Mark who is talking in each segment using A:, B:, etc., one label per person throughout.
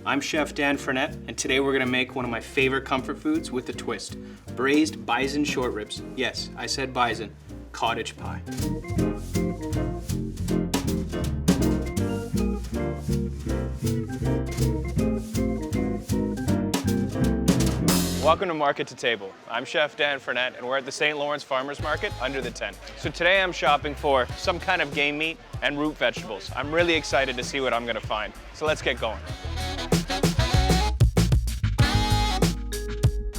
A: I'm Chef Dan Frenette, and today we're gonna make one of my favorite comfort foods with a twist. Braised bison short ribs. Yes, I said bison. Cottage pie. Welcome to Market to Table. I'm Chef Dan Frenette, and we're at the St. Lawrence Farmers Market under the tent. So today I'm shopping for some kind of game meat and root vegetables. I'm really excited to see what I'm gonna find. So let's get going.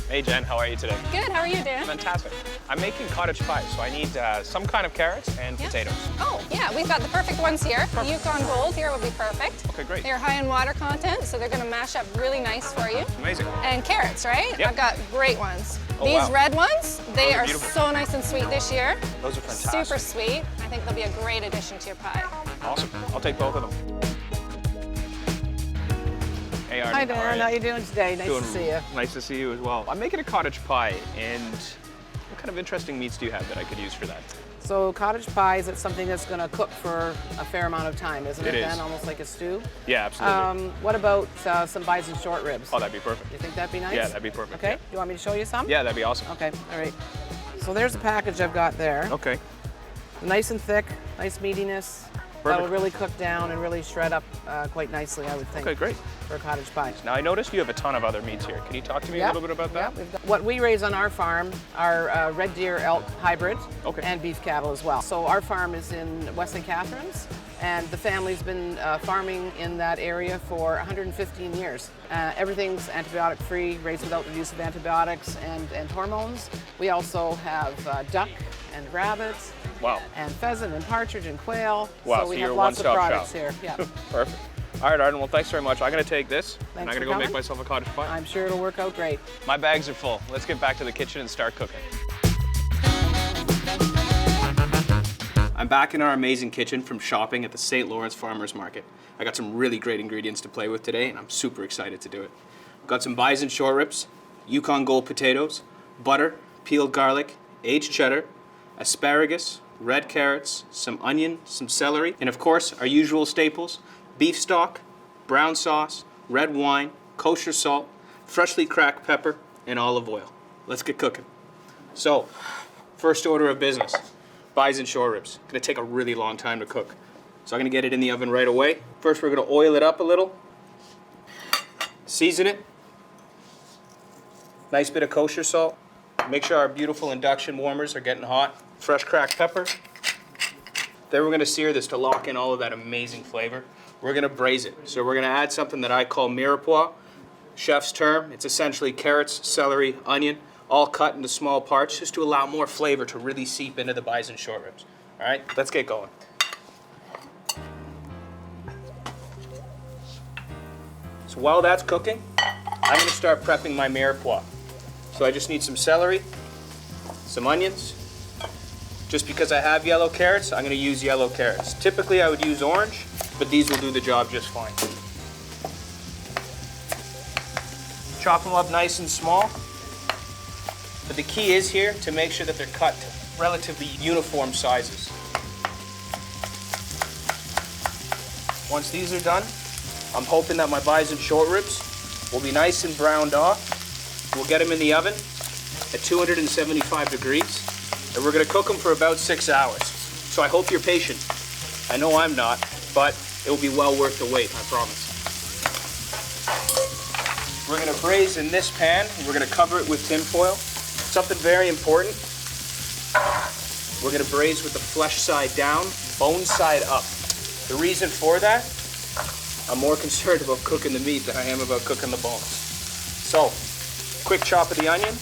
A: Hey Jen, how are you today?
B: Good, how are you, Dan?
A: Fantastic. I'm making cottage pie, so I need some kind of carrots and potatoes.
B: Oh, yeah, we've got the perfect ones here. The Yukon Gold here will be perfect.
A: Okay, great.
B: They're high in water content, so they're gonna mash up really nice for you.
A: Amazing.
B: And carrots, right?
A: Yep.
B: I've got great ones.
A: Oh,
B: These
A: wow.
B: red ones, they
A: Those are
B: are
A: beautiful.
B: so nice and sweet this year.
A: Those are fantastic.
B: Super sweet. I think they'll be a great addition to your pie.
A: Awesome. I'll take both of them. Hey Arnie,
C: Hi Dan, how you doing today? Nice
A: Doing
C: to see you.
A: Nice to see you as well. I'm making a cottage pie, and what kind of interesting meats do you have that I could use for that?
C: So cottage pie, is it something that's going to cook for a fair amount of time, isn't it,
A: It is.
C: Dan? Almost like a stew?
A: Yeah, absolutely.
C: What about some bison short ribs?
A: Oh, that'd be perfect.
C: You think that'd be nice?
A: Yeah, that'd be perfect.
C: Okay,
A: Yeah,
C: you want me to show you some?
A: yeah, that'd be awesome.
C: Okay, all right. So there's a package I've got there.
A: Okay.
C: Nice and thick, nice meatiness.
A: Perfect.
C: That'll really cook down and really shred up quite nicely, I would think,
A: Okay, great.
C: for a cottage pie.
A: Now I noticed you have a ton of other meats here. Can you talk to me a little bit about that?
C: Yeah, what we raise on our farm are red deer elk hybrid
A: Okay.
C: and beef cattle as well. So our farm is in West St. Catharines, and the family's been farming in that area for 115 years. Everything's antibiotic free, raised without the use of antibiotics and hormones. We also have duck and rabbits.
A: Wow.
C: And pheasant and partridge and quail.
A: Wow,
C: so we
A: so
C: have
A: you're a
C: lots of
A: one-stop
C: products
A: shop.
C: here. Yeah.
A: Perfect. All right, Arden, well, thanks very much. I'm going to take this, and I'm
C: Thanks
A: going to
C: for
A: go make
C: coming.
A: myself a cottage pie.
C: I'm sure it'll work out great.
A: My bags are full. Let's get back to the kitchen and start cooking. I'm back in our amazing kitchen from shopping at the St. Lawrence Farmers Market. I got some really great ingredients to play with today, and I'm super excited to do it. I've got some bison short ribs, Yukon Gold potatoes, butter, peeled garlic, aged cheddar, asparagus, red carrots, some onion, some celery, and of course, our usual staples, beef stock, brown sauce, red wine, kosher salt, freshly cracked pepper, and olive oil. Let's get cooking. So, first order of business, bison short ribs. Gonna take a really long time to cook. So I'm gonna get it in the oven right away. First, we're gonna oil it up a little, season it, nice bit of kosher salt. Make sure our beautiful induction warmers are getting hot. Fresh cracked pepper. Then we're gonna sear this to lock in all of that amazing flavor. We're gonna braise it. So we're gonna add something that I call mirepoix, chef's term. It's essentially carrots, celery, onion, all cut into small parts just to allow more flavor to really seep into the bison short ribs. All right, let's get going. So while that's cooking, I'm gonna start prepping my mirepoix. So I just need some celery, some onions. Just because I have yellow carrots, I'm gonna use yellow carrots. Typically I would use orange, but these will do the job just fine. Chop them up nice and small. But the key is here to make sure that they're cut to relatively uniform sizes. Once these are done, I'm hoping that my bison short ribs will be nice and browned off. We'll get them in the oven at 275 degrees. And we're gonna cook them for about 6 hours. So I hope you're patient. I know I'm not, but it will be well worth the wait, I promise. We're gonna braise in this pan, and we're gonna cover it with tin foil. Something very important, we're gonna braise with the flesh side down, bone side up. The reason for that, I'm more concerned about cooking the meat than I am about cooking the bones. So, quick chop of the onion.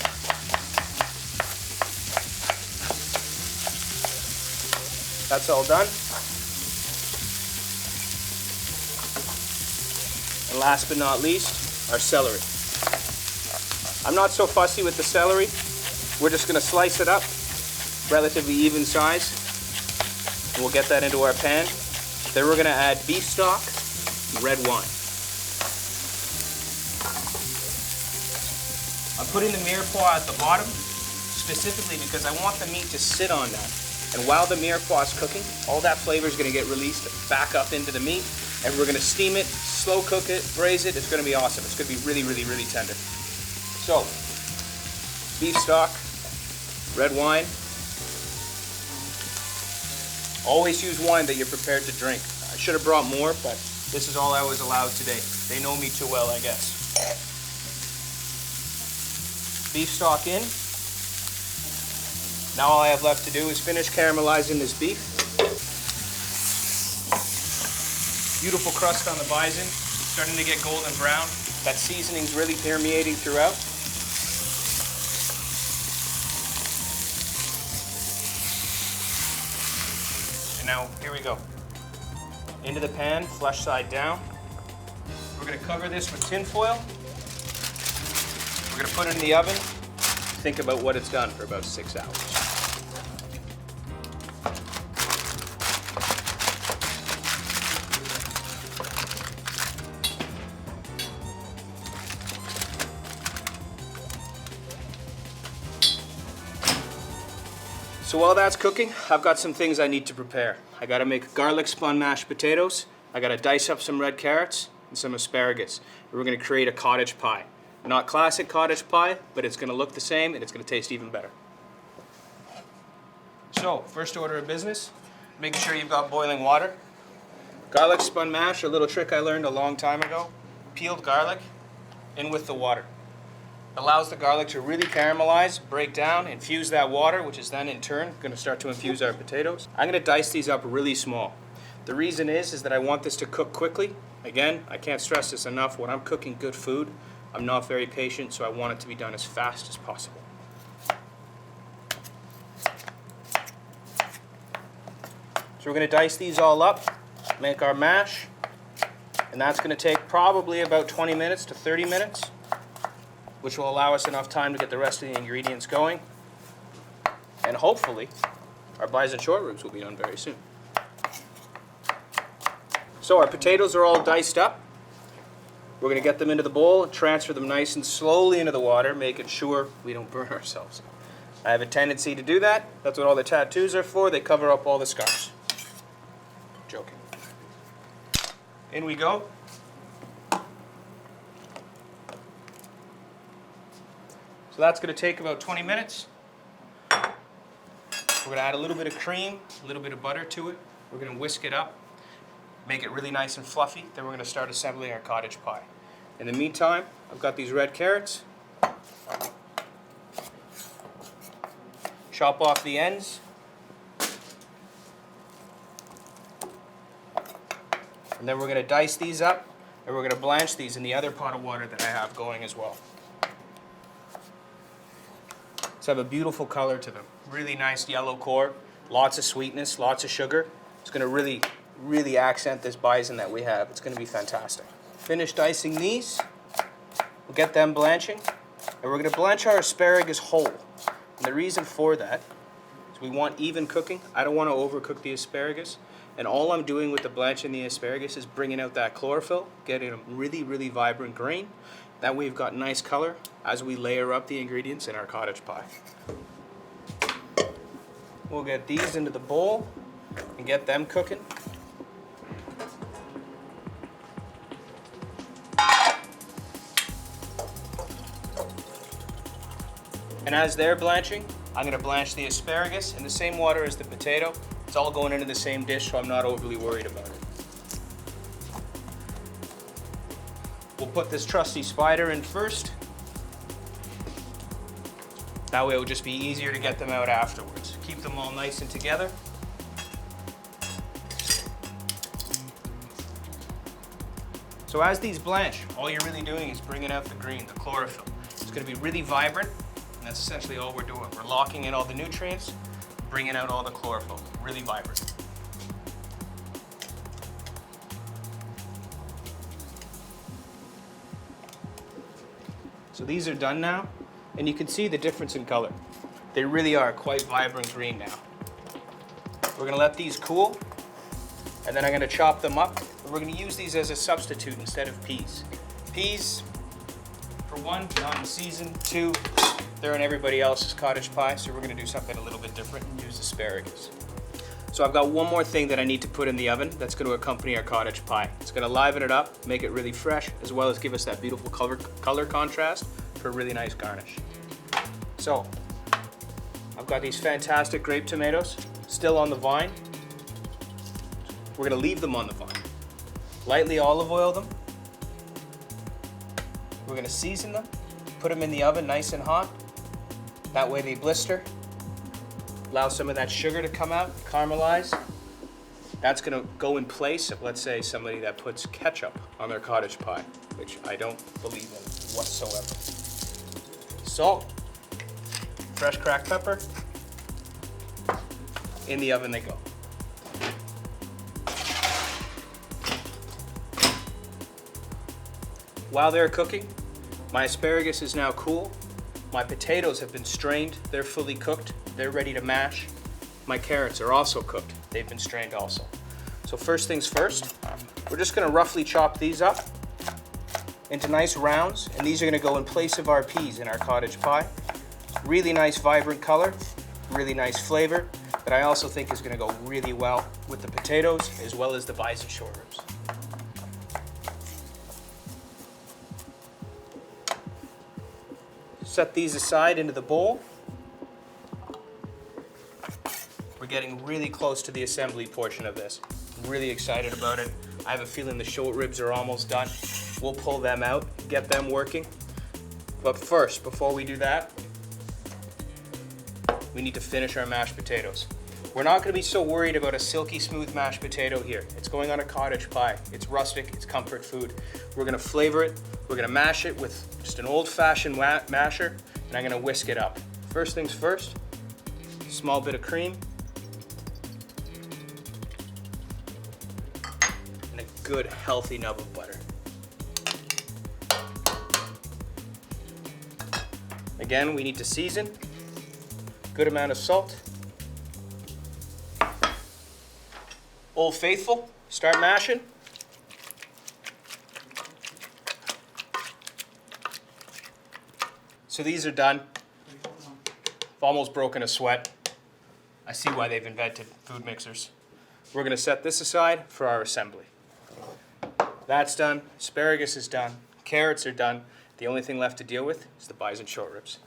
A: That's all done. And last but not least, our celery. I'm not so fussy with the celery. We're just gonna slice it up, relatively even size. And we'll get that into our pan. Then we're gonna add beef stock and red wine. I'm putting the mirepoix at the bottom, specifically because I want the meat to sit on that. And while the mirepoix is cooking, all that flavor is going to get released back up into the meat, And we're gonna steam it, slow cook it, braise it. It's gonna be awesome. It's gonna be really, really, really tender. So, beef stock, red wine. Always use wine that you're prepared to drink. I should have brought more, but this is all I was allowed today. They know me too well, I guess. Beef stock in. Now all I have left to do is finish caramelizing this beef. Beautiful crust on the bison, starting to get golden brown. That seasoning's really permeating throughout. And now, here we go. Into the pan, flesh side down. We're gonna cover this with tin foil. We're gonna put it in the oven. Think about what it's done for about 6 hours. So while that's cooking, I've got some things I need to prepare. I gotta make garlic spun mashed potatoes. I gotta dice up some red carrots and some asparagus. And we're gonna create a cottage pie. Not classic cottage pie, but it's gonna look the same and it's gonna taste even better. So, first order of business, making sure you've got boiling water. Garlic spun mash, a little trick I learned a long time ago. Peeled garlic in with the water. Allows the garlic to really caramelize, break down, infuse that water, which is then in turn going to start to infuse our potatoes. I'm going to dice these up really small. The reason is that I want this to cook quickly. Again, I can't stress this enough. When I'm cooking good food, I'm not very patient, so I want it to be done as fast as possible. So we're going to dice these all up, make our mash, and that's going to take probably about 20 minutes to 30 minutes. Which will allow us enough time to get the rest of the ingredients going. And hopefully, our bison short ribs will be done very soon. So our potatoes are all diced up. We're going to get them into the bowl, transfer them nice and slowly into the water, making sure we don't burn ourselves. I have a tendency to do that. That's what all the tattoos are for. They cover up all the scars. Joking. In we go. So that's going to take about 20 minutes. We're going to add a little bit of cream, a little bit of butter to it. We're going to whisk it up, make it really nice and fluffy. Then we're going to start assembling our cottage pie. In the meantime, I've got these red carrots. Chop off the ends. And then we're going to dice these up, and we're going to blanch these in the other pot of water that I have going as well. Have a beautiful color to them. Really nice yellow core, lots of sweetness, lots of sugar. It's going to really, really accent this bison that we have. It's going to be fantastic. Finish dicing these. We'll get them blanching. And we're going to blanch our asparagus whole. And the reason for that is we want even cooking. I don't want to overcook the asparagus. And all I'm doing with the blanching the asparagus is bringing out that chlorophyll, getting a really, really vibrant green. That way we've got nice color as we layer up the ingredients in our cottage pie. We'll get these into the bowl and get them cooking. And as they're blanching, I'm going to blanch the asparagus in the same water as the potato. It's all going into the same dish, so I'm not overly worried about it. We'll put this trusty spider in first. That way it will just be easier to get them out afterwards. Keep them all nice and together. So as these blanch, all you're really doing is bringing out the green, the chlorophyll. It's going to be really vibrant, and that's essentially all we're doing. We're locking in all the nutrients, bringing out all the chlorophyll. Really vibrant. So these are done now, and you can see the difference in color. They really are quite vibrant green now. We're gonna let these cool, and then I'm gonna chop them up. We're gonna use these as a substitute instead of peas. Peas, for one, not in season. Two, they're in everybody else's cottage pie, so we're gonna do something a little bit different and use asparagus. So I've got one more thing that I need to put in the oven that's going to accompany our cottage pie. It's going to liven it up, make it really fresh, as well as give us that beautiful color contrast for a really nice garnish. So I've got these fantastic grape tomatoes still on the vine. We're going to leave them on the vine. Lightly olive oil them. We're going to season them, put them in the oven nice and hot. That way they blister. Allow some of that sugar to come out, caramelize. That's going to go in place of, let's say, somebody that puts ketchup on their cottage pie, which I don't believe in whatsoever. Salt, fresh cracked pepper. In the oven they go. While they're cooking, my asparagus is now cool. My potatoes have been strained. They're fully cooked. They're ready to mash. My carrots are also cooked. They've been strained also. So first things first, we're just gonna roughly chop these up into nice rounds, and these are gonna go in place of our peas in our cottage pie. Really nice vibrant color, really nice flavor, that I also think is gonna go really well with the potatoes as well as the bison short ribs. Set these aside into the bowl. We're getting really close to the assembly portion of this. I'm really excited about it. I have a feeling the short ribs are almost done. We'll pull them out, get them working. But first, before we do that, we need to finish our mashed potatoes. We're not gonna be so worried about a silky smooth mashed potato here. It's going on a cottage pie. It's rustic, it's comfort food. We're gonna flavor it. We're gonna mash it with just an old-fashioned masher, and I'm gonna whisk it up. First things first, small bit of cream, and a good healthy nub of butter. Again, we need to season, good amount of salt. Old Faithful, start mashing. So these are done. I've almost broken a sweat. I see why they've invented food mixers. We're gonna set this aside for our assembly. That's done, asparagus is done, carrots are done. The only thing left to deal with is the bison short ribs.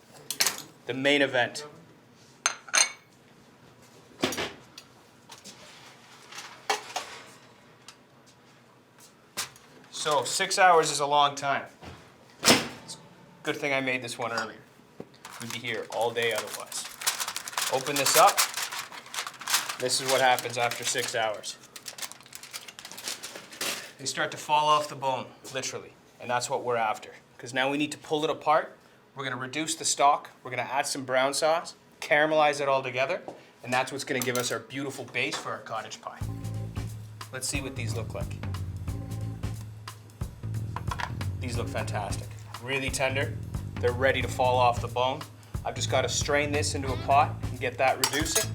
A: The main event. So 6 hours is a long time. Good thing I made this one earlier. We'd be here all day otherwise. Open this up. This is what happens after 6 hours. They start to fall off the bone, literally. And that's what we're after. Because now we need to pull it apart. We're gonna reduce the stock. We're gonna add some brown sauce, caramelize it all together, and that's what's gonna give us our beautiful base for our cottage pie. Let's see what these look like. These look fantastic. Really tender. They're ready to fall off the bone. I've just got to strain this into a pot and get that reducing.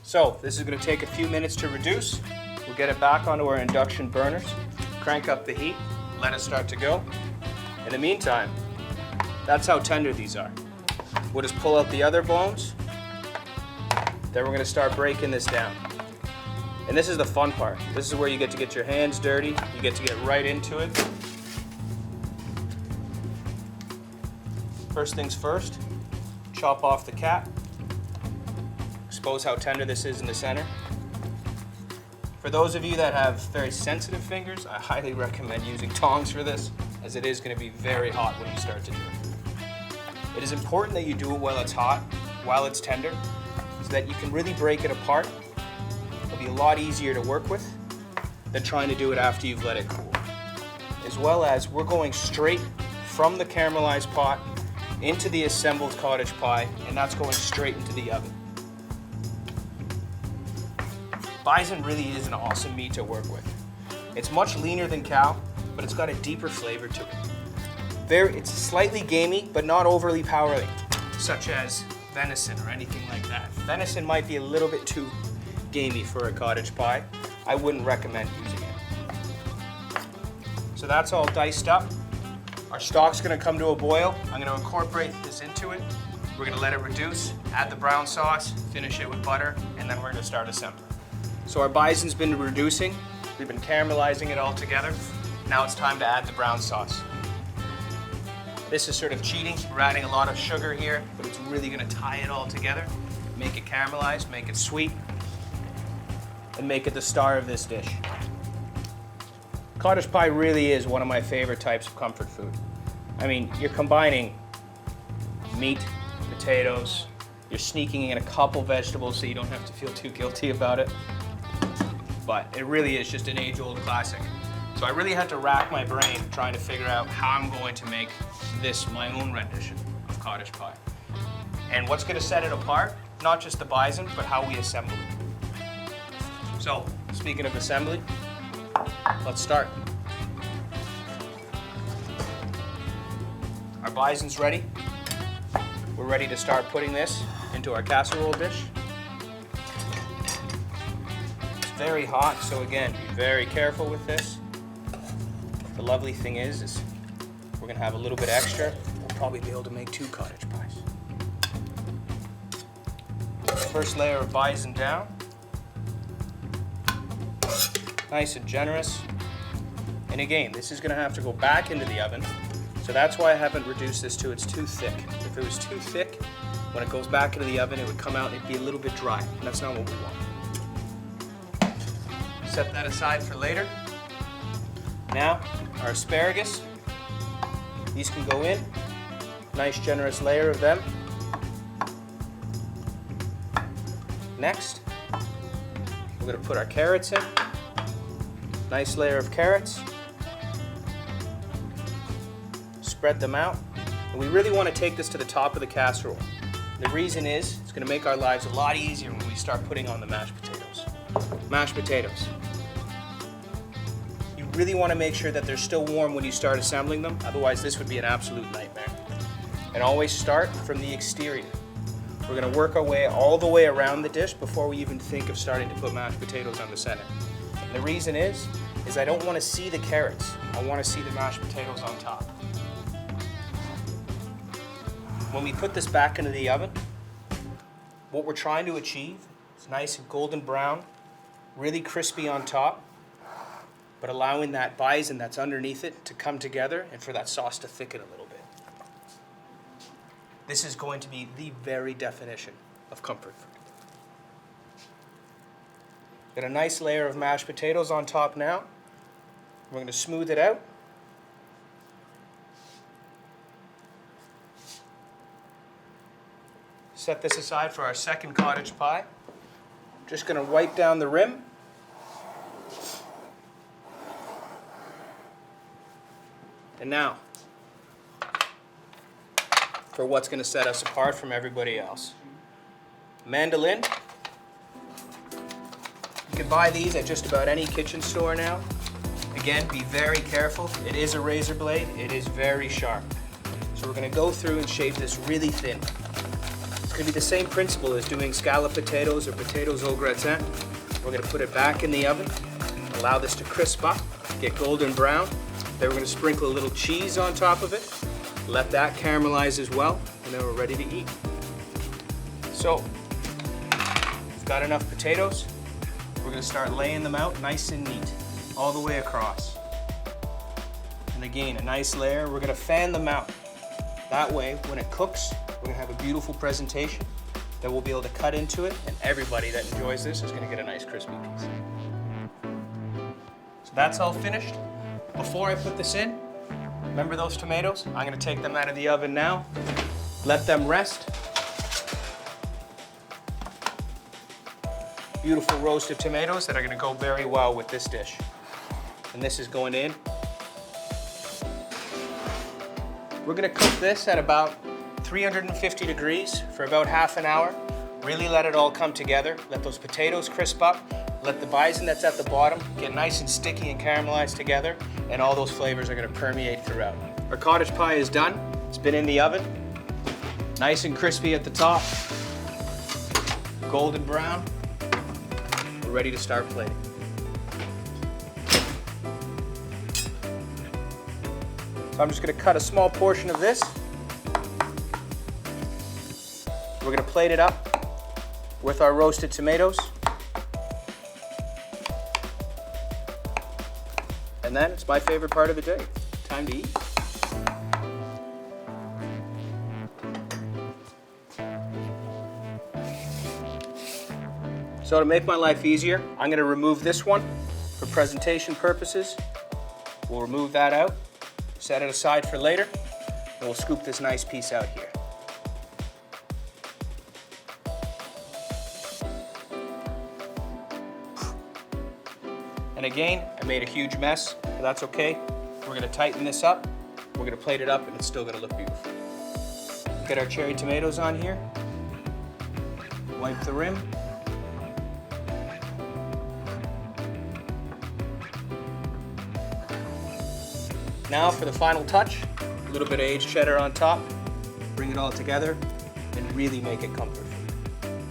A: So this is going to take a few minutes to reduce. We'll get it back onto our induction burners, crank up the heat, let it start to go. In the meantime, that's how tender these are. We'll just pull out the other bones. Then we're going to start breaking this down. And this is the fun part. This is where you get to get your hands dirty. You get to get right into it. First things first, chop off the cap. Expose how tender this is in the center. For those of you that have very sensitive fingers, I highly recommend using tongs for this, as it is going to be very hot when you start to do it. It is important that you do it while it's hot, while it's tender, so that you can really break it apart. It'll be a lot easier to work with than trying to do it after you've let it cool. As well as we're going straight from the caramelized pot into the assembled cottage pie, and that's going straight into the oven. Bison really is an awesome meat to work with. It's much leaner than cow, but it's got a deeper flavor to it. It's slightly gamey, but not overly powerful, such as venison or anything like that. Venison might be a little bit too gamey for a cottage pie. I wouldn't recommend using it. So that's all diced up. Our stock's gonna come to a boil. I'm gonna incorporate this into it. We're gonna let it reduce, add the brown sauce, finish it with butter, and then we're gonna start assembling. So our bison's been reducing. We've been caramelizing it all together. Now it's time to add the brown sauce. This is sort of cheating. We're adding a lot of sugar here, but it's really gonna tie it all together, make it caramelized, make it sweet, and make it the star of this dish. Cottage pie really is one of my favorite types of comfort food. I mean, you're combining meat, potatoes, you're sneaking in a couple vegetables so you don't have to feel too guilty about it. But it really is just an age-old classic. So I really had to rack my brain trying to figure out how I'm going to make this my own rendition of cottage pie. And what's going to set it apart, not just the bison, but how we assemble it. So, speaking of assembly, let's start. Our bison's ready. We're ready to start putting this into our casserole dish. It's very hot, so again, be very careful with this. The lovely thing is we're gonna have a little bit extra. We'll probably be able to make 2 cottage pies. First layer of bison down. Nice and generous. And again, this is gonna have to go back into the oven. So that's why I haven't reduced this to it's too thick. If it was too thick, when it goes back into the oven, it would come out and it'd be a little bit dry. And that's not what we want. Set that aside for later. Now, our asparagus. These can go in. Nice generous layer of them. Next, we're gonna put our carrots in. Nice layer of carrots. Spread them out. And we really want to take this to the top of the casserole. The reason is, it's going to make our lives a lot easier when we start putting on the mashed potatoes. Mashed potatoes. You really want to make sure that they're still warm when you start assembling them, otherwise this would be an absolute nightmare. And always start from the exterior. We're going to work our way all the way around the dish before we even think of starting to put mashed potatoes on the center. And the reason is I don't want to see the carrots. I want to see the mashed potatoes on top. When we put this back into the oven, what we're trying to achieve is nice and golden brown, really crispy on top, but allowing that bison that's underneath it to come together and for that sauce to thicken a little bit. This is going to be the very definition of comfort food. Got a nice layer of mashed potatoes on top now. We're going to smooth it out. Set this aside for our second cottage pie. Just going to wipe down the rim. And now, for what's going to set us apart from everybody else. Mandolin. You can buy these at just about any kitchen store now. Again, be very careful. It is a razor blade. It is very sharp. So we're going to go through and shave this really thin. It's going to be the same principle as doing scalloped potatoes or potatoes au gratin. We're going to put it back in the oven, allow this to crisp up, get golden brown. Then we're going to sprinkle a little cheese on top of it, let that caramelize as well, and then we're ready to eat. So, we've got enough potatoes. We're going to start laying them out nice and neat, all the way across. And again, a nice layer. We're going to fan them out. That way, when it cooks, we're going to have a beautiful presentation that we'll be able to cut into it, and everybody that enjoys this is going to get a nice crispy piece. So that's all finished. Before I put this in, remember those tomatoes? I'm going to take them out of the oven now, let them rest. Beautiful roasted tomatoes that are going to go very well with this dish. And this is going in. We're going to cook this at about 350 degrees for about half an hour. Really let it all come together. Let those potatoes crisp up. Let the bison that's at the bottom get nice and sticky and caramelized together, and all those flavors are going to permeate throughout. Our cottage pie is done. It's been in the oven. Nice and crispy at the top. Golden brown. We're ready to start plating. So I'm just going to cut a small portion of this. We're going to plate it up with our roasted tomatoes. And then it's my favorite part of the day. Time to eat. So to make my life easier, I'm going to remove this one for presentation purposes. We'll remove that out, set it aside for later, and we'll scoop this nice piece out here. And again, I made a huge mess, but that's okay. We're going to tighten this up, we're going to plate it up, and it's still going to look beautiful. Get our cherry tomatoes on here, wipe the rim. Now for the final touch, a little bit of aged cheddar on top, bring it all together, and really make it comfort food.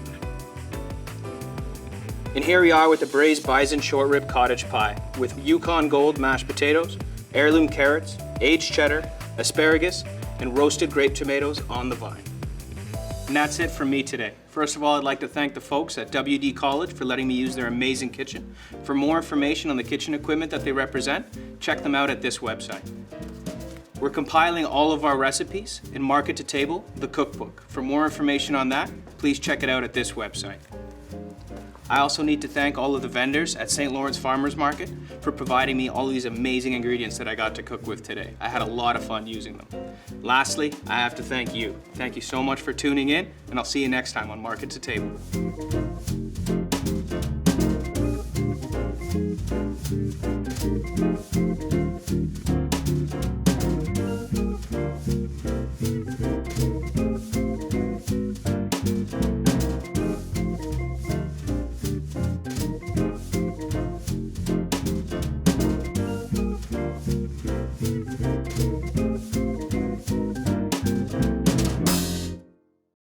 A: And here we are with the braised bison short rib cottage pie with Yukon Gold mashed potatoes, heirloom carrots, aged cheddar, asparagus, and roasted grape tomatoes on the vine. And that's it from me today. First of all, I'd like to thank the folks at WD College for letting me use their amazing kitchen. For more information on the kitchen equipment that they represent, check them out at this website. We're compiling all of our recipes in Market to Table, the cookbook. For more information on that, please check it out at this website. I also need to thank all of the vendors at St. Lawrence Farmers Market for providing me all these amazing ingredients that I got to cook with today. I had a lot of fun using them. Lastly, I have to thank you. Thank you so much for tuning in, and I'll see you next time on Market to Table.